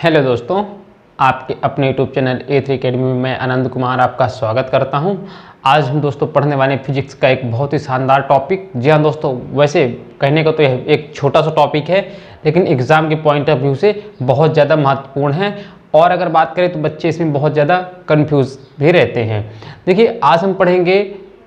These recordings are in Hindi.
हेलो दोस्तों, आपके अपने यूट्यूब चैनल A3 अकेडमी में मैं आनंद कुमार आपका स्वागत करता हूं। आज हम दोस्तों पढ़ने वाले फिजिक्स का एक बहुत ही शानदार टॉपिक। जी हाँ दोस्तों, वैसे कहने को तो यह एक छोटा सा टॉपिक है, लेकिन एग्ज़ाम के पॉइंट ऑफ व्यू से बहुत ज़्यादा महत्वपूर्ण है। और अगर बात करें तो बच्चे इसमें बहुत ज़्यादा कन्फ्यूज़ भी रहते हैं। देखिए, आज हम पढ़ेंगे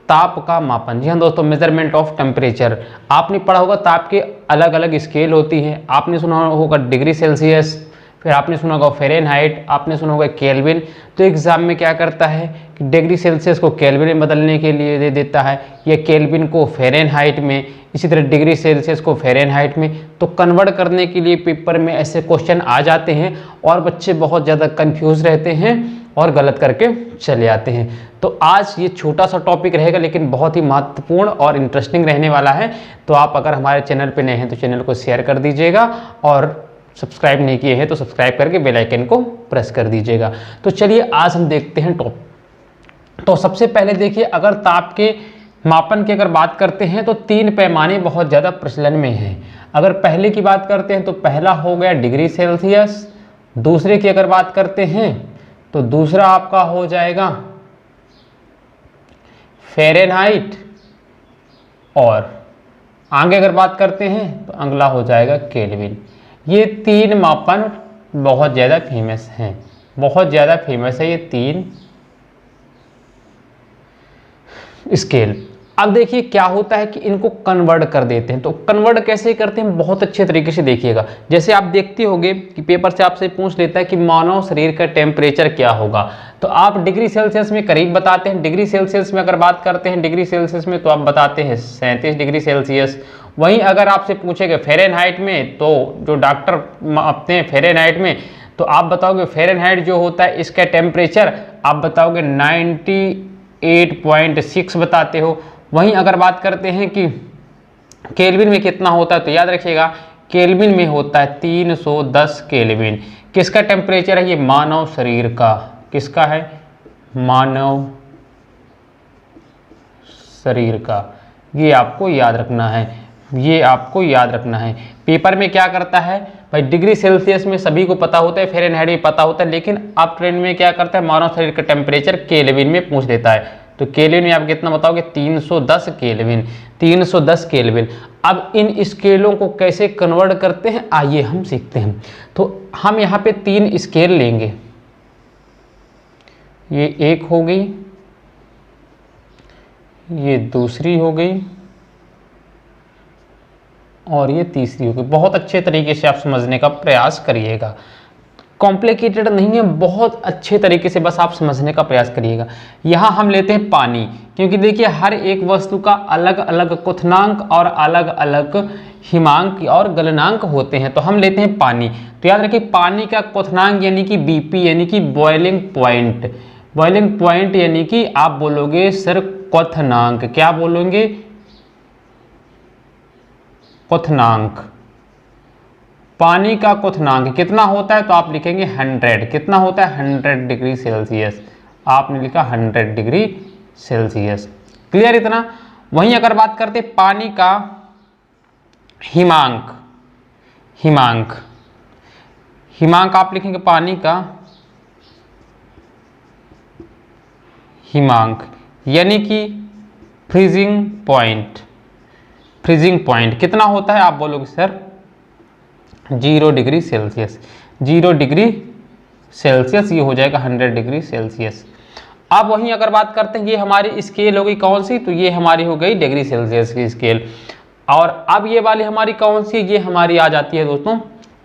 ताप का मापन। जी हाँ दोस्तों, मेजरमेंट ऑफ टेम्परेचर। आपने पढ़ा होगा ताप के अलग अलग स्केल होती हैं। आपने सुना होगा डिग्री सेल्सियस, फिर आपने सुना होगा फ़ारेनहाइट, आपने सुना होगा केल्विन। तो एग्जाम में क्या करता है कि डिग्री सेल्सियस को केल्विन में बदलने के लिए दे देता है, या केल्विन को फ़ारेनहाइट में, इसी तरह डिग्री सेल्सियस को फ़ारेनहाइट में। तो कन्वर्ट करने के लिए पेपर में ऐसे क्वेश्चन आ जाते हैं और बच्चे बहुत ज़्यादा कन्फ्यूज़ रहते हैं और गलत करके चले आते हैं। तो आज ये छोटा सा टॉपिक रहेगा, लेकिन बहुत ही महत्वपूर्ण और इंटरेस्टिंग रहने वाला है। तो आप अगर हमारे चैनल पर नए हैं तो चैनल को शेयर कर दीजिएगा, और सब्सक्राइब नहीं किए हैं तो सब्सक्राइब करके बेल आइकन को प्रेस कर दीजिएगा। तो चलिए आज हम देखते हैं तो सबसे पहले देखिए, अगर ताप के मापन की अगर बात करते हैं तो तीन पैमाने बहुत ज़्यादा प्रचलन में हैं। अगर पहले की बात करते हैं तो पहला हो गया डिग्री सेल्सियस, दूसरे की अगर बात करते हैं तो दूसरा आपका हो जाएगा फ़ारेनहाइट, और आगे अगर बात करते हैं तो अगला हो जाएगा केल्विन। ये तीन मापन बहुत ज़्यादा फेमस हैं, बहुत ज़्यादा फेमस है ये तीन स्केल। अब देखिए क्या होता है कि इनको कन्वर्ट कर देते हैं। तो कन्वर्ट कैसे करते हैं, बहुत अच्छे तरीके से देखिएगा। जैसे आप देखते होंगे कि पेपर से आपसे पूछ लेता है कि मानव शरीर का टेम्परेचर क्या होगा, तो आप डिग्री सेल्सियस में करीब बताते हैं। डिग्री सेल्सियस में अगर बात करते हैं डिग्री सेल्सियस में, तो आप बताते हैं 37 डिग्री सेल्सियस। वहीं अगर आपसे पूछेगा फ़ारेनहाइट में, तो जो डॉक्टर मापते हैं फ़ारेनहाइट में, तो आप बताओगे फ़ारेनहाइट जो होता है इसका टेम्परेचर आप बताओगे 98.6 बताते हो। वहीं अगर बात करते हैं कि केल्विन में कितना होता है, तो याद रखिएगा केल्विन में होता है 310 केल्विन। किसका टेम्परेचर है, ये मानव शरीर का। किसका है, मानव शरीर का। ये आपको याद रखना है, ये आपको याद रखना है। पेपर में क्या करता है भाई, डिग्री सेल्सियस में सभी को पता होता है, फ़ारेनहाइट में पता होता है, लेकिन अब ट्रेंड में क्या करता है, मानव शरीर का टेम्परेचर केल्विन में पूछ लेता है। तो केल्विन में आप कितना बताओगे, 310 केल्विन। 310 केल्विन। अब इन स्केलों को कैसे कन्वर्ट करते हैं आइए हम सीखते हैं। तो हम यहाँ पे तीन स्केल लेंगे, ये एक हो गई, ये दूसरी हो गई, और ये तीसरी होगी। बहुत अच्छे तरीके से आप समझने का प्रयास करिएगा, कॉम्प्लिकेटेड नहीं है, बहुत अच्छे तरीके से बस आप समझने का प्रयास करिएगा। यहाँ हम लेते हैं पानी, क्योंकि देखिए हर एक वस्तु का अलग अलग क्वथनांक और अलग अलग हिमांक और गलनांक होते हैं। तो हम लेते हैं पानी। तो याद रखिए पानी का क्वथनांक यानी कि BP यानी कि बॉइलिंग पॉइंट। बॉइलिंग पॉइंट यानी कि आप बोलोगे सर क्वथनांक, क्या बोलोगे, क्वथनांक। पानी का क्वथनांक कितना होता है, तो आप लिखेंगे 100। कितना होता है, 100 डिग्री सेल्सियस। आपने लिखा 100 डिग्री सेल्सियस। क्लियर इतना। वहीं अगर बात करते हैं पानी का हिमांक, हिमांक, हिमांक आप लिखेंगे पानी का हिमांक यानी कि फ्रीजिंग पॉइंट। फ्रीजिंग पॉइंट कितना होता है, आप बोलोगे sir 0 degree Celsius. 0 degree Celsius ये हो जाएगा 100 डिग्री सेल्सियस। अब वहीं अगर बात करते हैं, ये हमारी स्केल हो गई कौन सी, तो ये हमारी हो गई डिग्री सेल्सियस की स्केल। और अब ये वाली हमारी कौन सी, ये हमारी आ जाती है दोस्तों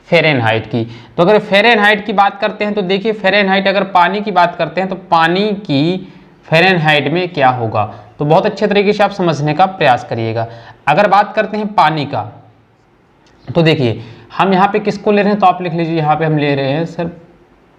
फ़ारेनहाइट की। तो अगर फ़ारेनहाइट की बात करते हैं तो देखिए फ़ारेनहाइट, अगर पानी की बात करते हैं तो पानी की फ़ारेनहाइट में क्या होगा, तो बहुत अच्छे तरीके से आप समझने का प्रयास करिएगा। अगर बात करते हैं पानी का, तो देखिए हम यहाँ पे किसको ले रहे हैं, तो आप लिख लीजिए यहाँ पे हम ले रहे हैं सर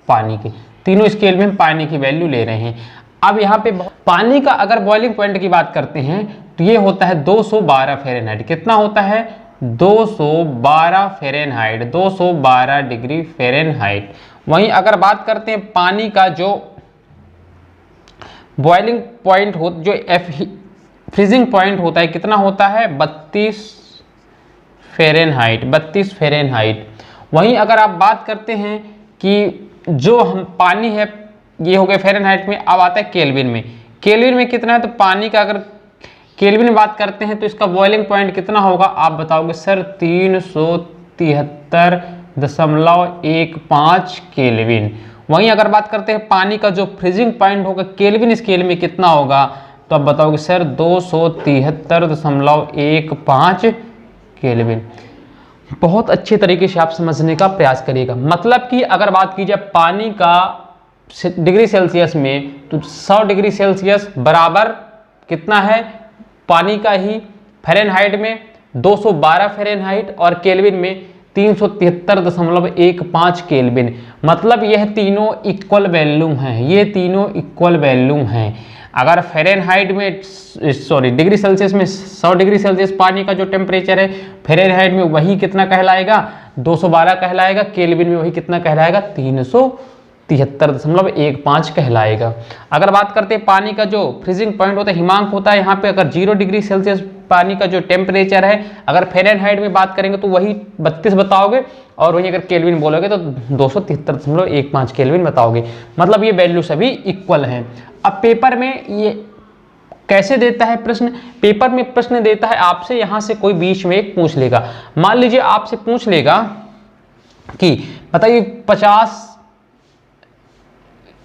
पानी के। तीनों स्केल में हम पानी की वैल्यू ले रहे हैं। अब यहाँ पे पानी का अगर बॉइलिंग पॉइंट की बात करते हैं तो ये होता है 212 फ़ारेनहाइट। कितना होता है, 212 फ़ारेनहाइट, 212 डिग्री फ़ारेनहाइट। वहीं अगर बात करते हैं पानी का जो बॉइलिंग पॉइंट हो, जो फ्रीजिंग पॉइंट होता है, कितना होता है, 32 फ़ारेनहाइट। 32 फ़ारेनहाइट। वहीं अगर आप बात करते हैं कि जो हम पानी है ये हो गया फ़ारेनहाइट में, अब आता है केल्विन में। केल्विन में कितना है, तो पानी का अगर केल्विन में बात करते हैं तो इसका बॉइलिंग पॉइंट कितना होगा, आप बताओगे सर 373.15 केल्विन। वहीं अगर बात करते हैं पानी का जो फ्रीजिंग पॉइंट होगा केल्विन स्केल में कितना होगा, तो आप बताओगे सर 273.15 केल्विन। बहुत अच्छे तरीके से आप समझने का प्रयास करिएगा। मतलब कि अगर बात की जाए पानी का डिग्री सेल्सियस में, तो 100 डिग्री सेल्सियस बराबर कितना है पानी का ही, फ़ारेनहाइट में 212 फ़ारेनहाइट और केल्विन में 373.15 केल्विन। मतलब यह तीनों इक्वल वैल्यू हैं, ये तीनों इक्वल वैल्यू हैं। अगर फ़ारेनहाइट में डिग्री सेल्सियस में 100 डिग्री सेल्सियस पानी का जो टेम्परेचर है, फ़ारेनहाइट में वही कितना कहलाएगा 212 कहलाएगा, केल्विन में वही कितना कहलाएगा 373.15 कहलाएगा। अगर बात करते हैं पानी का जो फ्रीजिंग पॉइंट होता है, हिमांक होता है, यहाँ पे अगर 0 डिग्री सेल्सियस पानी का जो टेम्परेचर है, अगर फ़ारेनहाइट में बात करेंगे तो वही 32 बताओगे, और वहीं अगर केल्विन बोलोगे तो 273.15 केल्विन बताओगे। मतलब ये वैल्यू सभी इक्वल हैं। अब पेपर में ये कैसे देता है प्रश्न, पेपर में प्रश्न देता है आपसे, यहाँ से कोई बीच में एक पूछ लेगा। मान लीजिए आपसे पूछ लेगा कि बताइए 50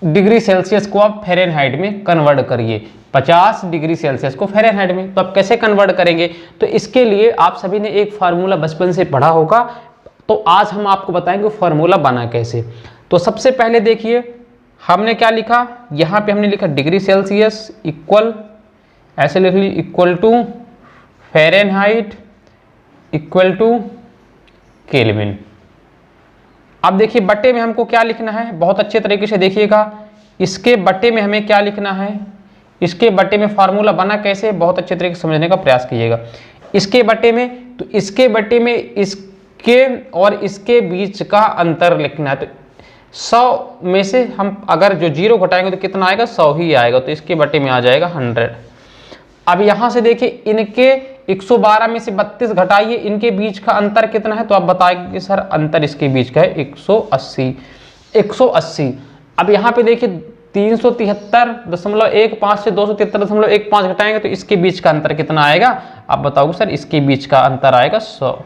डिग्री सेल्सियस को आप फ़ारेनहाइट में कन्वर्ट करिए, 50 डिग्री सेल्सियस को फ़ारेनहाइट में, तो आप कैसे कन्वर्ट करेंगे। तो इसके लिए आप सभी ने एक फार्मूला बचपन से पढ़ा होगा, तो आज हम आपको बताएंगे फार्मूला बना कैसे। तो सबसे पहले देखिए हमने क्या लिखा, यहाँ पे हमने लिखा डिग्री सेल्सियस इक्वल, ऐसे लिख ली, equal to Fahrenheit equal to Kelvin. अब देखिए बट्टे में हमको क्या लिखना है, बहुत अच्छे तरीके से देखिएगा। इसके बट्टे में हमें क्या लिखना है, इसके बट्टे में फार्मूला बना कैसे, बहुत अच्छे तरीके से समझने का प्रयास कीजिएगा। इसके बट्टे में, तो इसके बट्टे में इसके और इसके बीच का अंतर लिखना है। तो 100 में से हम अगर जो 0 घटाएंगे तो कितना आएगा, 100 ही आएगा, तो इसके बट्टे में आ जाएगा 100। अब यहाँ से देखिए इनके 112 में से 32 घटाइए, इनके बीच का अंतर कितना है, तो आप बताएंगे सर अंतर इसके बीच का है 180। अब यहाँ पे देखिए 373.15 से 273.15 घटाएंगे तो इसके बीच का अंतर कितना आएगा, आप बताओगे सर इसके बीच का अंतर आएगा 100।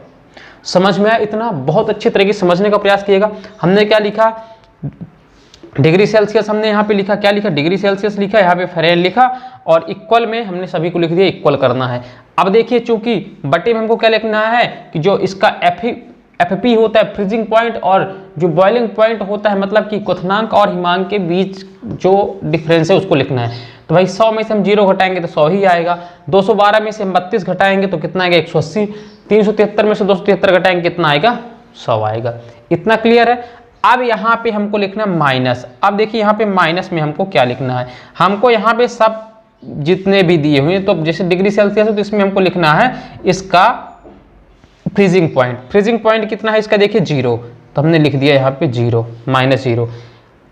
समझ में आया इतना, बहुत अच्छे तरीके से समझने का प्रयास कीजिएगा। हमने क्या लिखा, डिग्री सेल्सियस हमने यहाँ पे लिखा, क्या लिखा, डिग्री सेल्सियस लिखा, यहाँ पे फ़ारेनहाइट लिखा, और इक्वल में हमने सभी को लिख दिया, इक्वल करना है। अब देखिए चूंकि बट्टे में हमको क्या लिखना है कि जो इसका एफपी होता है फ्रीजिंग पॉइंट, और जो बॉइलिंग पॉइंट होता है मतलब कि क्वथनांक और हिमांक के बीच जो डिफरेंस है उसको लिखना है। तो भाई 100 में से हम 0 घटाएंगे तो 100 ही आएगा, 212 में से हम 32 घटाएंगे तो कितना आएगा 180, 373 में से 273 घटाएंगे कितना आएगा 100 आएगा। इतना क्लियर है। अब यहाँ पे हमको लिखना है माइनस। अब देखिए यहाँ पे माइनस में हमको क्या लिखना है, हमको यहाँ पे सब जितने भी दिए हुए हैं, तो जैसे डिग्री सेल्सियस है तो इसमें हमको लिखना है इसका फ्रीजिंग पॉइंट। फ्रीजिंग पॉइंट कितना है इसका, देखिए 0, तो हमने लिख दिया यहाँ पे 0, -0।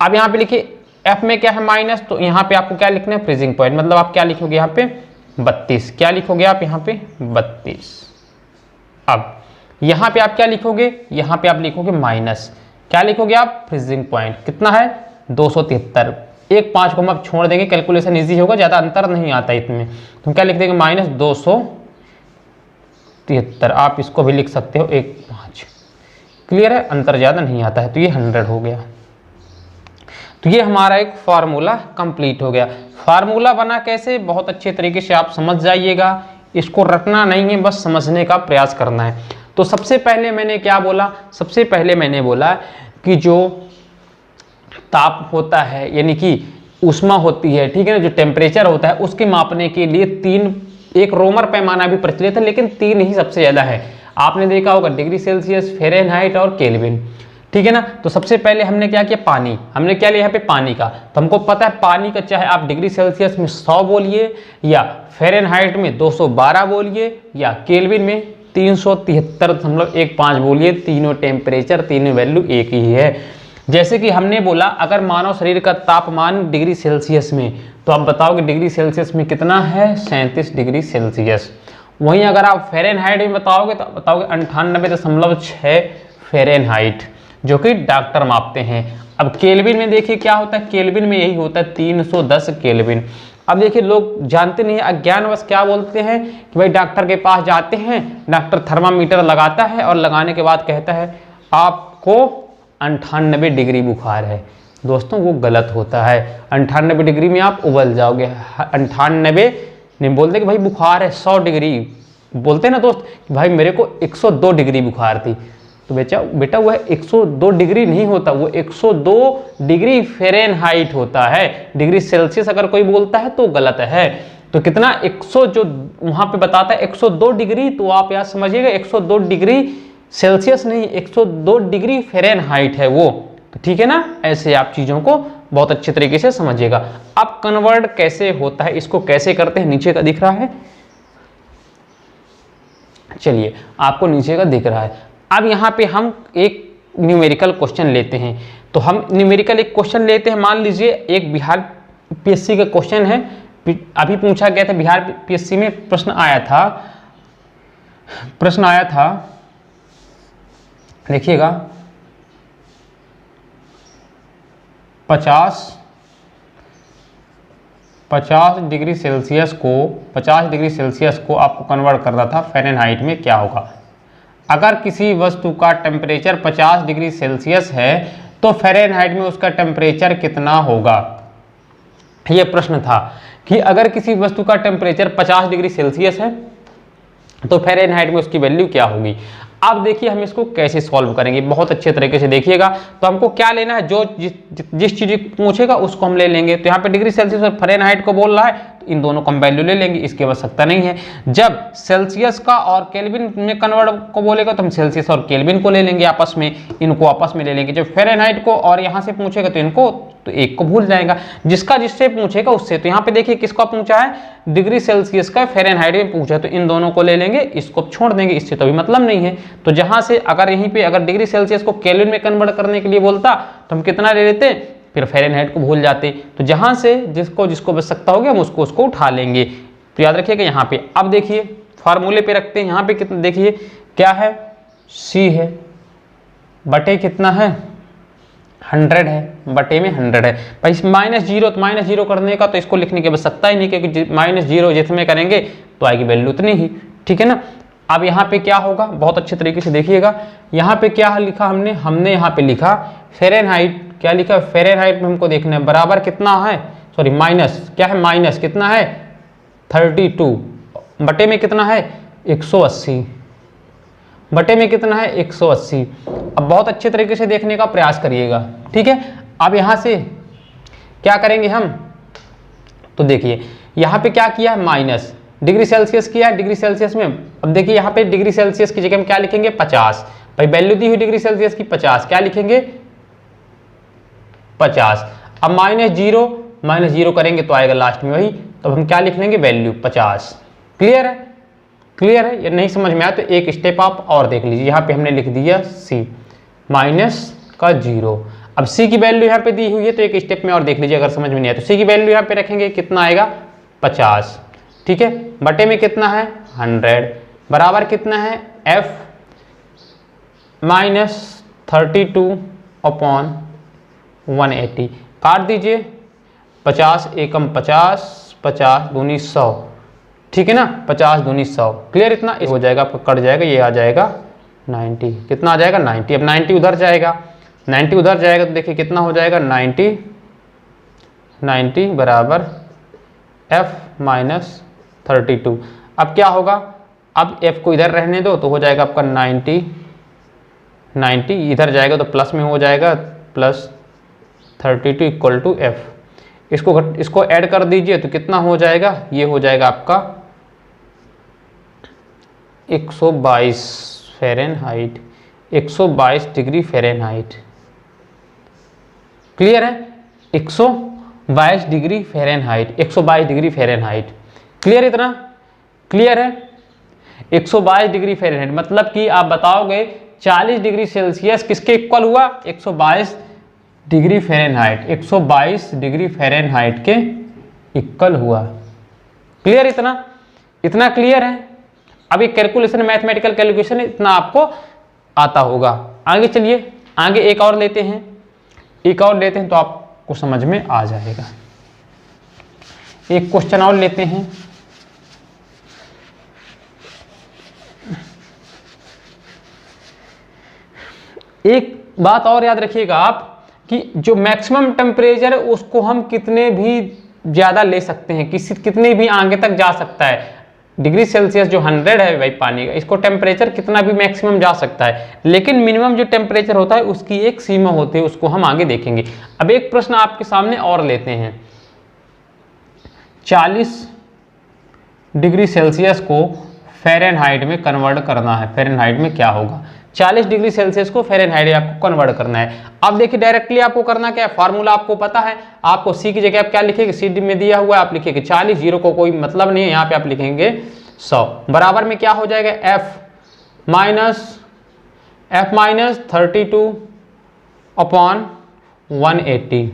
अब यहाँ पे लिखिए एफ में क्या है माइनस, तो यहाँ पे आपको क्या लिखना है फ्रीजिंग पॉइंट, मतलब आप क्या लिखोगे यहाँ पे 32, क्या लिखोगे आप यहाँ पे 32। अब यहाँ पे आप क्या लिखोगे, यहाँ पे आप लिखोगे माइनस, क्या लिखोगे आप फ्रीजिंग पॉइंट कितना है 273। एक 5 को हम आप छोड़ देंगे, कैलकुलेशन इजी होगा, ज़्यादा अंतर नहीं आता इसमें, तो क्या लिख देंगे -273। आप इसको भी लिख सकते हो 1 5, क्लियर है, अंतर ज़्यादा नहीं आता है। तो ये 100 हो गया। तो ये हमारा एक फार्मूला कंप्लीट हो गया। फार्मूला बना कैसे, बहुत अच्छे तरीके से आप समझ जाइएगा, इसको रटना नहीं है, बस समझने का प्रयास करना है। तो सबसे पहले मैंने क्या बोला, सबसे पहले मैंने बोला कि जो ताप होता है यानी कि ऊष्मा होती है, ठीक है ना, जो टेम्परेचर होता है उसके मापने के लिए 3, एक रोमर पैमाना भी प्रचलित है, लेकिन 3 ही सबसे ज़्यादा है। आपने देखा होगा डिग्री सेल्सियस, फ़ारेनहाइट और केल्विन, ठीक है ना। तो सबसे पहले हमने क्या किया, पानी, हमने क्या लिया यहाँ पे पानी का, तो हमको पता है पानी का चाहे आप डिग्री सेल्सियस में 100 बोलिए, या फ़ारेनहाइट में 212 बोलिए, या केल्विन में 373.15 बोलिए, तीनों टेम्परेचर, तीनों वैल्यू एक ही है। जैसे कि हमने बोला अगर मानव शरीर का तापमान डिग्री सेल्सियस में, तो आप बताओगे डिग्री सेल्सियस में कितना है 37 डिग्री सेल्सियस। वहीं अगर आप फ़ारेनहाइट में बताओगे तो बताओगे 98.6 फ़ारेनहाइट, जो कि डॉक्टर मापते हैं। अब केल्विन में देखिए क्या होता है, केल्विन में यही होता है 310 केल्विन। अब देखिए लोग जानते नहीं है, अज्ञानवश क्या बोलते हैं कि भाई डॉक्टर के पास जाते हैं, डॉक्टर थर्मामीटर लगाता है और लगाने के बाद कहता है आपको 98 डिग्री बुखार है। दोस्तों वो गलत होता है, 98 डिग्री में आप उबल जाओगे। 98 नहीं बोलते कि भाई बुखार है 100 डिग्री, बोलते ना दोस्त कि भाई मेरे को 102 डिग्री बुखार थी, तो बेटा वह 102 डिग्री नहीं होता, वो 102 डिग्री फ़ारेनहाइट होता है। डिग्री सेल्सियस अगर कोई बोलता है तो गलत है। तो कितना 100 जो वहाँ पे बताता है 102 डिग्री, तो आप याद समझिएगा 102 डिग्री सेल्सियस नहीं, 102 डिग्री फ़ारेनहाइट है वो। तो ठीक है ना, ऐसे आप चीज़ों को बहुत अच्छे तरीके से समझिएगा। अब कन्वर्ट कैसे होता है, इसको कैसे करते हैं, नीचे का दिख रहा है, चलिए आपको नीचे का दिख रहा है। अब यहाँ पे हम एक न्यूमेरिकल क्वेश्चन लेते हैं। तो हम न्यूमेरिकल एक क्वेश्चन लेते हैं, मान लीजिए एक बिहार पीएससी का क्वेश्चन है, अभी पूछा गया था बिहार पीएससी में, प्रश्न आया था देखिएगा 50 डिग्री सेल्सियस को आपको कन्वर्ट करना था फ़ारेनहाइट में, क्या होगा। अगर किसी वस्तु का टेम्परेचर 50 डिग्री सेल्सियस है तो फ़ारेनहाइट में उसका टेम्परेचर कितना होगा। यह प्रश्न था कि अगर किसी वस्तु का टेम्परेचर 50 डिग्री सेल्सियस है तो फ़ारेनहाइट में उसकी वैल्यू क्या होगी। अब देखिए हम इसको कैसे सॉल्व करेंगे, बहुत अच्छे तरीके से देखिएगा। तो हमको क्या लेना है, जो जिस चीज़ पूछेगा उसको हम ले लेंगे। तो यहाँ पे डिग्री सेल्सियस और फ़ारेनहाइट को बोल रहा है, तो इन दोनों को हम वैल्यू ले लेंगे, इसकी आवश्यकता नहीं है। जब सेल्सियस का और केल्विन में कन्वर्ट को बोलेगा तो हम सेल्सियस और केल्विन को ले लेंगे आपस में, इनको आपस में ले लेंगे। जब फ़ारेनहाइट को और यहाँ से पूछेगा तो इनको, तो एक को भूल जाएगा, जिसका जिससे पूछेगा उससे। तो यहाँ पे देखिए किसका पूछा है, डिग्री सेल्सियस का फ़ारेनहाइट में पूछा, तो इन दोनों को ले लेंगे, इसको छोड़ देंगे, इससे तो अभी मतलब नहीं है। तो जहाँ से अगर यहीं पे अगर डिग्री सेल्सियस को केल्विन में कन्वर्ट करने के लिए बोलता तो हम कितना ले लेते, फिर फ़ारेनहाइट को भूल जाते। तो जहाँ से जिसको आवश्यकता होगी हम उसको उठा लेंगे। तो याद रखिएगा यहाँ पे। अब देखिए फार्मूले पे रखते हैं, यहाँ पे कितना देखिए क्या है, C है, बटे कितना है 100 है, बटे में 100 है भाई। -0 तो -0 करने का तो इसको लिखने की आवश्यकता ही नहीं, क्योंकि -0 जितने करेंगे तो आएगी वैल्यू उतनी ही, ठीक है ना। अब यहाँ पे क्या होगा, बहुत अच्छे तरीके से देखिएगा। यहाँ पे क्या लिखा हमने यहाँ पे लिखा फ़ारेनहाइट, क्या लिखा फ़ारेनहाइट में हमको देखना है बराबर कितना है, सॉरी माइनस, क्या है माइनस कितना है 32, बटे में कितना है 180, बटे में कितना है 180। अब बहुत अच्छे तरीके से देखने का प्रयास करिएगा, ठीक है। अब यहाँ से क्या करेंगे हम, तो देखिए यहाँ पे क्या किया है, माइनस डिग्री सेल्सियस किया है, डिग्री सेल्सियस में। अब देखिए यहाँ पे डिग्री सेल्सियस की जगह हम क्या लिखेंगे 50, भाई वैल्यू दी हुई डिग्री सेल्सियस की 50, क्या लिखेंगे 50। अब -0 करेंगे तो आएगा लास्ट में वही, तो हम क्या लिख लेंगे वैल्यू 50। क्लियर है, क्लियर है। ये नहीं समझ में आया तो एक स्टेप आप और देख लीजिए, यहाँ पे हमने लिख दिया C -0। अब C की वैल्यू यहाँ पे दी हुई है, तो एक स्टेप में और देख लीजिए अगर समझ में नहीं आया तो C की वैल्यू यहाँ पे रखेंगे, कितना आएगा 50, ठीक है। बटे में कितना है 100, बराबर कितना है F -32/180। काट दीजिए, 50 एकम 50, 50 दूनी 100, ठीक है ना, 50 दूनी 100। क्लियर, इतना हो जाएगा आपका, कट जाएगा, ये आ जाएगा 90, कितना आ जाएगा 90। अब 90 उधर जाएगा, 90 उधर जाएगा तो देखिए कितना हो जाएगा 90 बराबर F -32। अब क्या होगा, अब F को इधर रहने दो तो हो जाएगा आपका 90 इधर जाएगा तो प्लस में हो जाएगा, प्लस 32 इक्वल टू F। इसको ऐड कर दीजिए तो कितना हो जाएगा, ये हो जाएगा आपका 122 फ़ारेनहाइट, 122 डिग्री फ़ारेनहाइट। क्लियर है, 122 degree Fahrenheit, 122 degree Fahrenheit. Clear, इतना क्लियर है। 122 डिग्री फ़ारेनहाइट मतलब कि आप बताओगे 40 डिग्री सेल्सियस किसके इक्वल हुआ, 122 डिग्री फ़ारेनहाइट, 122 डिग्री फ़ारेनहाइट के इक्वल हुआ। क्लियर, इतना क्लियर है। अभी कैलकुलेशन, मैथमेटिकल कैलकुलेशन इतना आपको आता होगा। आगे चलिए, आगे एक और लेते हैं, तो आपको समझ में आ जाएगा। एक क्वेश्चन और लेते हैं। एक बात और याद रखिएगा आप कि जो मैक्सिमम टेम्परेचर है उसको हम कितने भी ज़्यादा ले सकते हैं, कितने भी आगे तक जा सकता है। डिग्री सेल्सियस जो 100 है भाई पानी का, इसको टेम्परेचर कितना भी मैक्सिमम जा सकता है, लेकिन मिनिमम जो टेम्परेचर होता है उसकी एक सीमा होती है, उसको हम आगे देखेंगे। अब एक प्रश्न आपके सामने और लेते हैं। 40 डिग्री सेल्सियस को फ़ारेनहाइट में कन्वर्ट करना है। फ़ारेनहाइट में क्या होगा? 40 डिग्री सेल्सियस को फ़ारेनहाइट आपको कन्वर्ट करना है। अब देखिए डायरेक्टली आपको करना क्या है, फार्मूला आपको पता है। आपको सी की जगह आप क्या लिखेंगे, सी डी में दिया हुआ है, आप लिखेंगे 40, जीरो को कोई मतलब नहीं है, यहाँ पे आप लिखेंगे 100। बराबर में क्या हो जाएगा, F माइनस 32 अपॉन 180।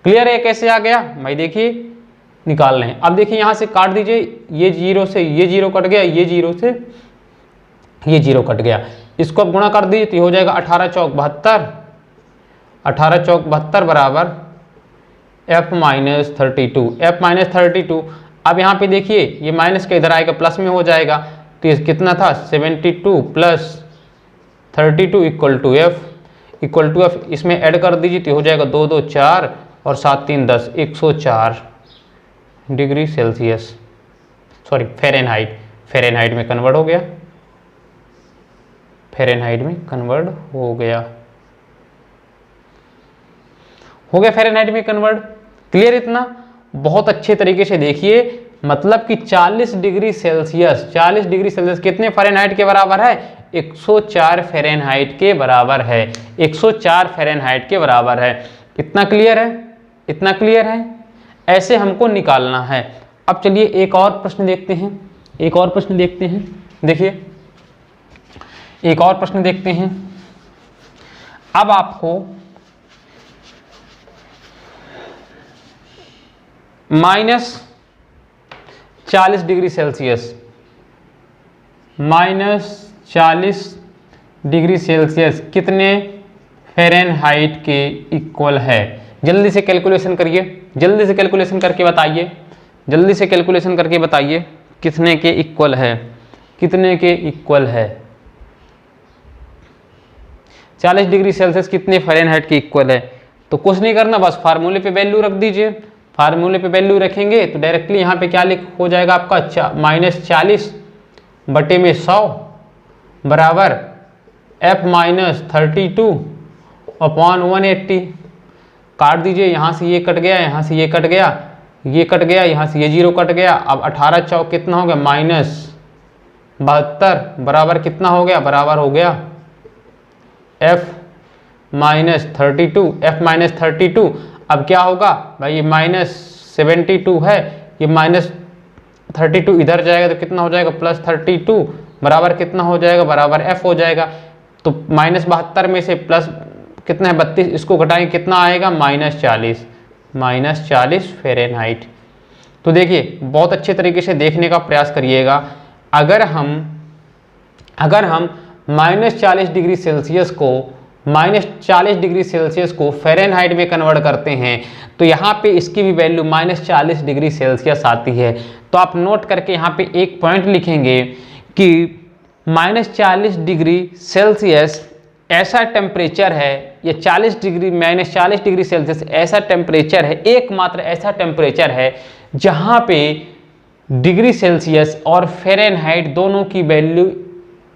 क्लियर है कैसे आ गया भाई? देखिए निकाल रहे हैं। अब देखिए यहाँ से काट दीजिए, ये जीरो से ये जीरो कट गया, ये जीरो से ये जीरो कट गया, इसको अब गुणा कर दीजिए तो हो जाएगा 18 चौक 72, 18 चौक 72 बराबर F माइनस 32। अब यहाँ पे देखिए ये माइनस का इधर आएगा, प्लस में हो जाएगा, तो ये कितना था 72 प्लस 32 इक्वल टू F। इसमें ऐड कर दीजिए तो हो जाएगा 2 2 4 और 7 3 10, 104 डिग्री सेल्सियस, सॉरी फ़ारेनहाइट में कन्वर्ट हो गया। फ़ारेनहाइट में कन्वर्ट हो गया फ़ारेनहाइट में कन्वर्ट। क्लियर? इतना बहुत अच्छे तरीके से देखिए, मतलब कि 40 डिग्री सेल्सियस कितने फ़ारेनहाइट के बराबर है? 104 फ़ारेनहाइट के बराबर है। 104 फ़ारेनहाइट के बराबर है। इतना क्लियर है? ऐसे हमको निकालना है। अब चलिए एक और प्रश्न देखते हैं। देखिए एक और प्रश्न देखते हैं। अब आपको -40 डिग्री सेल्सियस कितने फ़ारेनहाइट के इक्वल है? जल्दी से कैलकुलेशन करिए, जल्दी से कैलकुलेशन करके बताइए कितने के इक्वल है? 40 डिग्री सेल्सियस कितने फ़ारेनहाइट के इक्वल है? तो कुछ नहीं करना, बस फार्मूले पे वैल्यू रख दीजिए। फार्मूले पे वैल्यू रखेंगे तो डायरेक्टली यहाँ पे क्या हो जाएगा आपका, -40 बटे में 100 बराबर F माइनस 32 अपॉन 180। काट दीजिए, यहाँ से ये कट गया, यहाँ से ये कट गया, ये कट गया, यहाँ से ये जीरो कट गया। अब 18 चौक कितना हो गया, -72 बराबर कितना हो गया, बराबर हो गया F माइनस 32। अब क्या होगा भाई, ये -72 है, ये -32 इधर जाएगा तो कितना हो जाएगा, +32 बराबर कितना हो जाएगा, बराबर F हो जाएगा। तो -72 में से प्लस कितना है 32, इसको घटाएंगे कितना आएगा, -40 फ़ारेनहाइट। तो देखिए बहुत अच्छे तरीके से देखने का प्रयास करिएगा। अगर हम -40 डिग्री सेल्सियस को फ़ारेनहाइट में कन्वर्ट करते हैं तो यहाँ पे इसकी भी वैल्यू -40 डिग्री सेल्सियस आती है। तो आप नोट करके यहाँ पे एक पॉइंट लिखेंगे कि -40 डिग्री सेल्सियस ऐसा टेम्परेचर है, या -40 डिग्री सेल्सियस ऐसा टेम्परेचर है, एकमात्र ऐसा टेम्परेचर है जहाँ पे डिग्री सेल्सियस और फ़ारेनहाइट दोनों की वैल्यू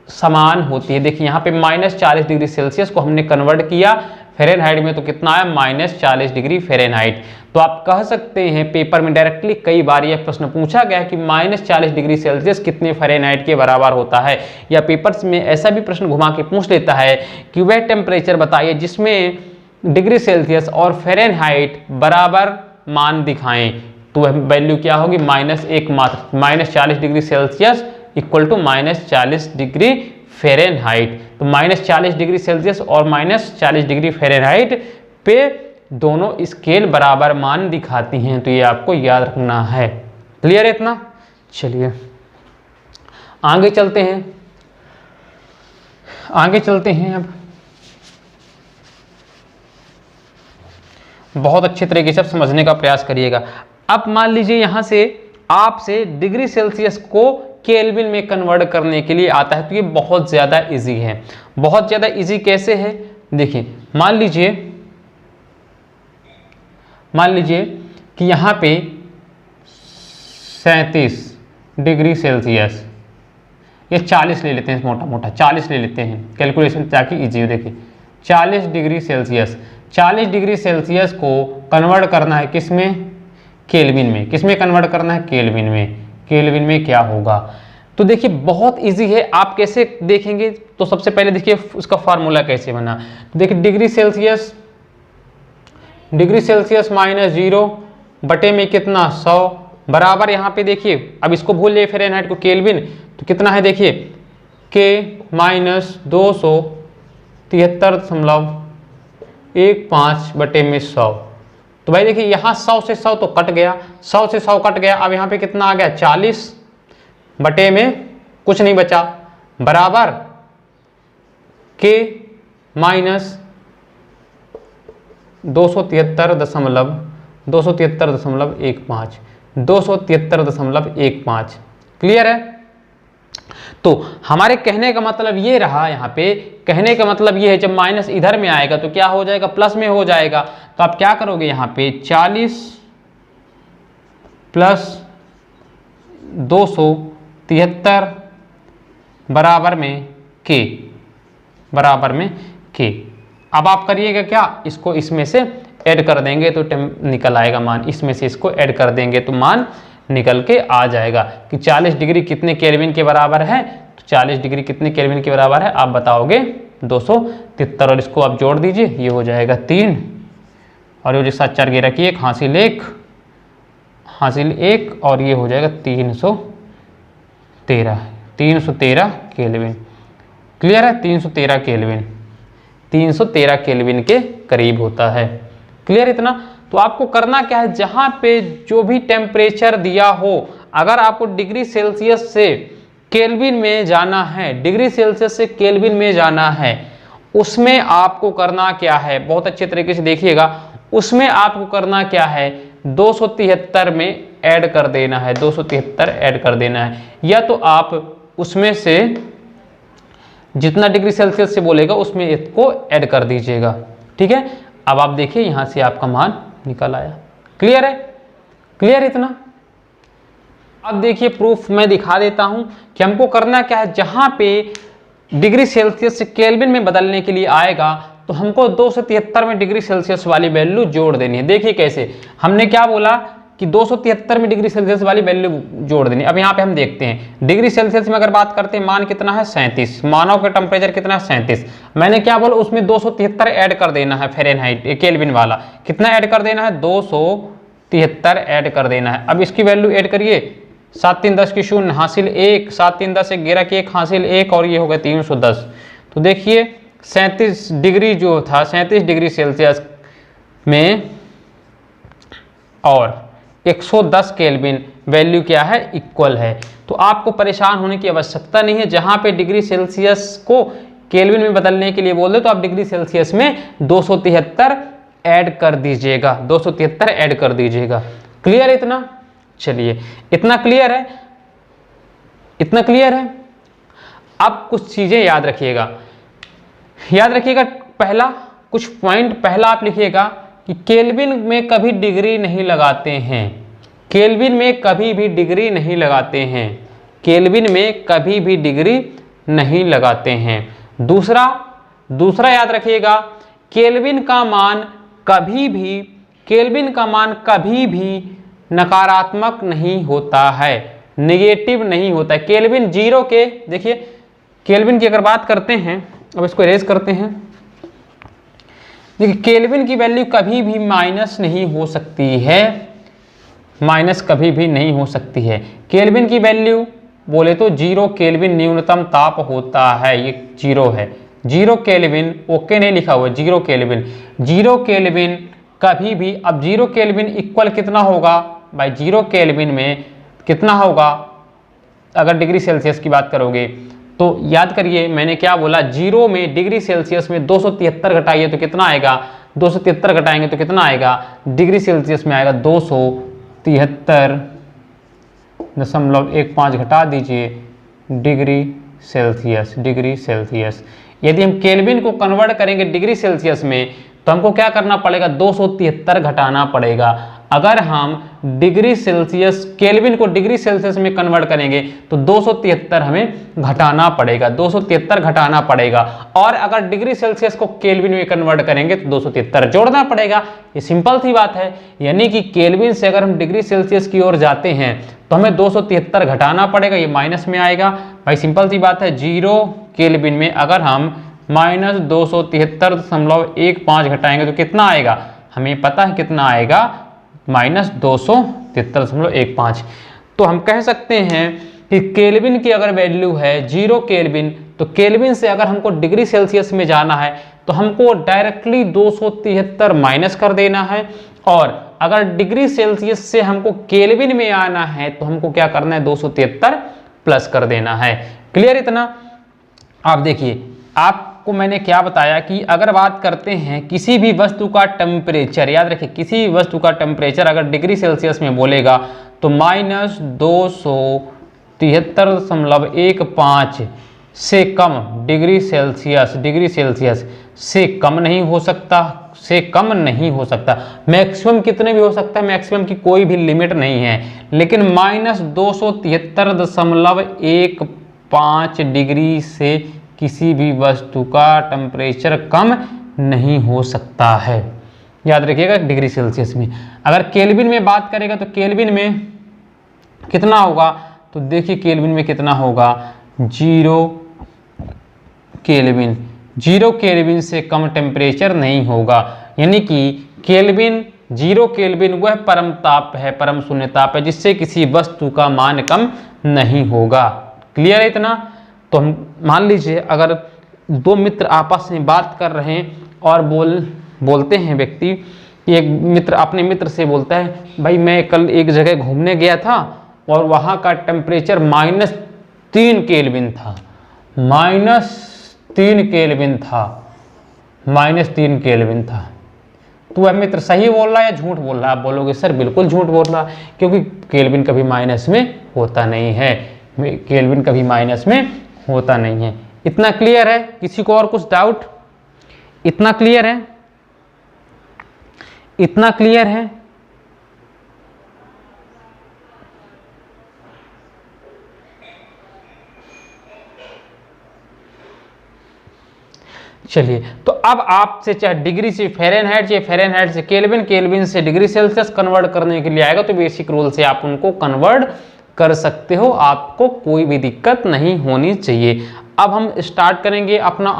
समान होती है। देखिए यहाँ पे -40 डिग्री सेल्सियस को हमने कन्वर्ट किया फ़ारेनहाइट में, तो कितना आया, -40 डिग्री फ़ारेनहाइट। तो आप कह सकते हैं पेपर में डायरेक्टली कई बार यह प्रश्न पूछा गया कि -40 डिग्री सेल्सियस कितने फ़ारेनहाइट के बराबर होता है, या पेपर्स में ऐसा भी प्रश्न घुमा के पूछ लेता है कि वह टेम्परेचर बताइए जिसमें डिग्री सेल्सियस और फ़ारेनहाइट बराबर मान दिखाएं। तो वह वैल्यू क्या होगी, -40 degree Celsius equal to -40 degree Fahrenheit. तो -40 डिग्री सेल्सियस और -40 डिग्री फ़ारेनहाइट पे दोनों स्केल बराबर मान दिखाती हैं। तो ये आपको याद रखना है। क्लियर है इतना? चलिए आगे चलते हैं। अब बहुत अच्छे तरीके से आप समझने का प्रयास करिएगा। अब मान लीजिए यहाँ से आपसे डिग्री सेल्सियस को केल्विन में कन्वर्ट करने के लिए आता है, तो ये बहुत ज़्यादा इजी है। बहुत ज़्यादा इजी कैसे है, देखिए मान लीजिए कि यहाँ पे 37 डिग्री सेल्सियस, ये 40 ले लेते हैं, मोटा मोटा 40 ले लेते हैं कैलकुलेशन ताकि इजी हो। देखिए 40 डिग्री सेल्सियस, 40 डिग्री सेल्सियस को कन्वर्ट करना है किस में, केल्विन में। किस में कन्वर्ट करना है, केल्विन में। केल्विन में क्या होगा, तो देखिए बहुत इजी है। आप कैसे देखेंगे, तो सबसे पहले देखिए उसका फार्मूला कैसे बना। देखिए डिग्री सेल्सियस माइनस 0 बटे में कितना 100 बराबर, यहाँ पे देखिए अब इसको भूल लिए फ़ारेनहाइट को केल्विन, तो कितना है देखिए के माइनस 273.15 बटे में 100। तो भाई देखिए यहाँ 100 से 100 तो कट गया, 100 से 100 कट गया। अब यहाँ पे कितना आ गया 40 बटे में कुछ नहीं बचा बराबर के माइनस 273.15 क्लियर है। तो हमारे कहने का मतलब ये रहा, यहाँ पे कहने का मतलब ये है जब माइनस इधर में आएगा तो क्या हो जाएगा, प्लस में हो जाएगा। तो आप क्या करोगे, यहाँ पे 40 प्लस 273 बराबर में के। अब आप करिएगा क्या, इसको इसमें से ऐड कर देंगे तो निकल आएगा मान, इसमें से इसको ऐड कर देंगे तो मान निकल के आ जाएगा कि 40 डिग्री कितने केल्विन के बराबर है। तो 40 डिग्री कितने केल्विन के बराबर है आप बताओगे 273, और इसको आप जोड़ दीजिए, ये हो जाएगा 3 और ये साथ 4 गे रखिए, हासिल एक और ये हो जाएगा 313 केल्विन। क्लियर है, 313 केल्विन के करीब होता है। क्लियर इतना। तो आपको करना क्या है, जहां पे जो भी टेम्परेचर दिया हो, अगर आपको डिग्री सेल्सियस से केल्विन में जाना है, डिग्री सेल्सियस से केल्विन में जाना है, उसमें आपको करना क्या है, बहुत अच्छे तरीके से देखिएगा, उसमें आपको करना क्या है 273 में ऐड कर देना है, 273 ऐड कर देना है। या तो आप उसमें से जितना डिग्री सेल्सियस से बोलेगा उसमें इसको ऐड कर दीजिएगा। ठीक है, अब आप देखिए यहां से आपका मान निकल आया। क्लियर है, क्लियर इतना। अब देखिए प्रूफ मैं दिखा देता हूं कि हमको करना क्या है, जहां पे डिग्री सेल्सियस से केल्विन में बदलने के लिए आएगा तो हमको 273 में डिग्री सेल्सियस वाली वैल्यू जोड़ देनी है। देखिए कैसे, हमने क्या बोला कि 273 में डिग्री सेल्सियस वाली वैल्यू जोड़ देनी। अब यहाँ पे हम देखते हैं डिग्री सेल्सियस में अगर बात करते हैं, मान कितना है 37, मानव का टेम्परेचर कितना है 37। मैंने क्या बोला, उसमें 273 ऐड कर देना है फ़ारेनहाइट केल्विन वाला। कितना ऐड कर देना है 273 ऐड कर देना है। अब इसकी वैल्यू ऐड करिए, 7 3 10 की 0 हासिल 1, 7 3 10 11 की 1 हासिल 1 और ये हो गया 310। तो देखिए 37 डिग्री जो था 37 डिग्री सेल्सियस में और 110 केल्विन वैल्यू क्या है, इक्वल है। तो आपको परेशान होने की आवश्यकता नहीं है। जहां पे डिग्री सेल्सियस को केल्विन में बदलने के लिए बोल दे तो आप डिग्री सेल्सियस में 273 ऐड कर दीजिएगा, 273 ऐड कर दीजिएगा। क्लियर इतना, चलिए इतना क्लियर है, इतना क्लियर है। अब कुछ चीजें याद रखिएगा, पहला कुछ पॉइंट पहला आप लिखिएगा कि केल्विन में कभी डिग्री नहीं लगाते हैं, केल्विन में कभी भी डिग्री नहीं लगाते हैं, केल्विन में कभी भी डिग्री नहीं लगाते हैं। दूसरा याद रखिएगा, केल्विन का मान कभी भी नकारात्मक नहीं होता है, नेगेटिव नहीं होता है। केल्विन 0 के, देखिए केल्विन की अगर बात करते हैं, अब इसको इरेज करते हैं, देखिए केल्विन की वैल्यू कभी भी माइनस नहीं हो सकती है, माइनस कभी भी नहीं हो सकती है। केल्विन की वैल्यू बोले तो 0 केल्विन न्यूनतम ताप होता है, ये 0 है, 0 केल्विन, ओके नहीं लिखा हुआ, 0 केल्विन कभी भी। अब 0 केल्विन इक्वल कितना होगा भाई, 0 केल्विन में कितना होगा अगर डिग्री सेल्सियस की बात करोगे तो याद करिए मैंने क्या बोला, 0 में डिग्री सेल्सियस में 273 घटाइए तो कितना आएगा 273 घटाएंगे तो कितना आएगा, डिग्री सेल्सियस में आएगा 273.15 घटा दीजिए डिग्री सेल्सियस। यदि हम केल्विन को कन्वर्ट करेंगे डिग्री सेल्सियस में तो हमको क्या करना पड़ेगा, 273 घटाना पड़ेगा। अगर हम डिग्री सेल्सियस केल्विन को डिग्री सेल्सियस में कन्वर्ट करेंगे तो 273 हमें घटाना पड़ेगा, 273 घटाना पड़ेगा। और अगर डिग्री सेल्सियस को केल्विन में कन्वर्ट करेंगे तो 273 जोड़ना पड़ेगा। ये सिंपल सी बात है। यानी कि केल्विन से अगर हम डिग्री सेल्सियस की ओर जाते हैं तो हमें 273 घटाना पड़ेगा, ये माइनस में आएगा। भाई सिंपल सी बात है, 0 केल्विन में अगर हम -273.15 घटाएंगे तो कितना आएगा, हमें पता है कितना आएगा, -273.15। तो हम कह सकते हैं कि केल्विन की अगर वैल्यू है 0 केल्विन, तो केल्विन से अगर हमको डिग्री सेल्सियस में जाना है तो हमको डायरेक्टली 273 माइनस कर देना है। और अगर डिग्री सेल्सियस से हमको केल्विन में आना है तो हमको क्या करना है, 273 प्लस कर देना है। क्लियर इतना? आप देखिए, आपको मैंने क्या बताया कि अगर बात करते हैं किसी भी वस्तु का टेम्परेचर, याद रखिए किसी भी वस्तु का टेम्परेचर अगर डिग्री सेल्सियस में बोलेगा तो -273.15 से कम डिग्री सेल्सियस से कम नहीं हो सकता, मैक्सिमम कितने भी हो सकता है, मैक्सिमम की कोई भी लिमिट नहीं है। लेकिन -273.15 डिग्री से किसी भी वस्तु का टेम्परेचर कम नहीं हो सकता है, याद रखिएगा डिग्री सेल्सियस में। अगर केल्विन में बात करेगा तो केल्विन में कितना होगा, तो देखिए केल्विन में कितना होगा, 0 केल्विन से कम टेम्परेचर नहीं होगा। यानी कि केल्विन 0 केल्विन वह परम ताप है, परम शून्य ताप है जिससे किसी वस्तु का मान कम नहीं होगा। क्लियर है इतना? तो हम मान लीजिए अगर दो मित्र आपस में बात कर रहे हैं और बोलते हैं व्यक्ति, एक मित्र अपने मित्र से बोलता है, भाई मैं कल एक जगह घूमने गया था और वहाँ का टेम्परेचर -3 केल्विन था, -3 केल्विन था। तो वह मित्र सही बोल रहा है या झूठ बोल रहा है? आप बोलोगे सर बिल्कुल झूठ बोल रहा है, क्योंकि केल्विन कभी माइनस में होता नहीं है, केल्विन कभी माइनस में होता नहीं है। इतना क्लियर है? किसी को और कुछ डाउट? इतना क्लियर है? इतना क्लियर है? चलिए, तो अब आपसे चाहे डिग्री से फ़ारेनहाइट, चाहे फ़ारेनहाइट से केल्विन, केल्विन से डिग्री सेल्सियस कन्वर्ट करने के लिए आएगा तो बेसिक रूल से आप उनको कन्वर्ट कर सकते हो, आपको कोई भी दिक्कत नहीं होनी चाहिए। अब हम स्टार्ट करेंगे अपना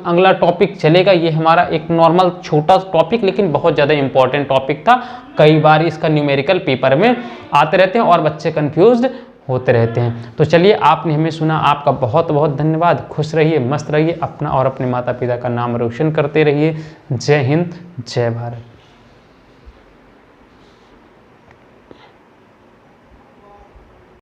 अगला टॉपिक चलेगा। ये हमारा एक नॉर्मल छोटा टॉपिक लेकिन बहुत ज़्यादा इंपॉर्टेंट टॉपिक था। कई बार इसका न्यूमेरिकल पेपर में आते रहते हैं और बच्चे कंफ्यूज्ड होते रहते हैं। तो चलिए, आपने हमें सुना, आपका बहुत बहुत धन्यवाद। खुश रहिए, मस्त रहिए, अपना और अपने माता पिता का नाम रोशन करते रहिए। जय हिंद, जय भारत।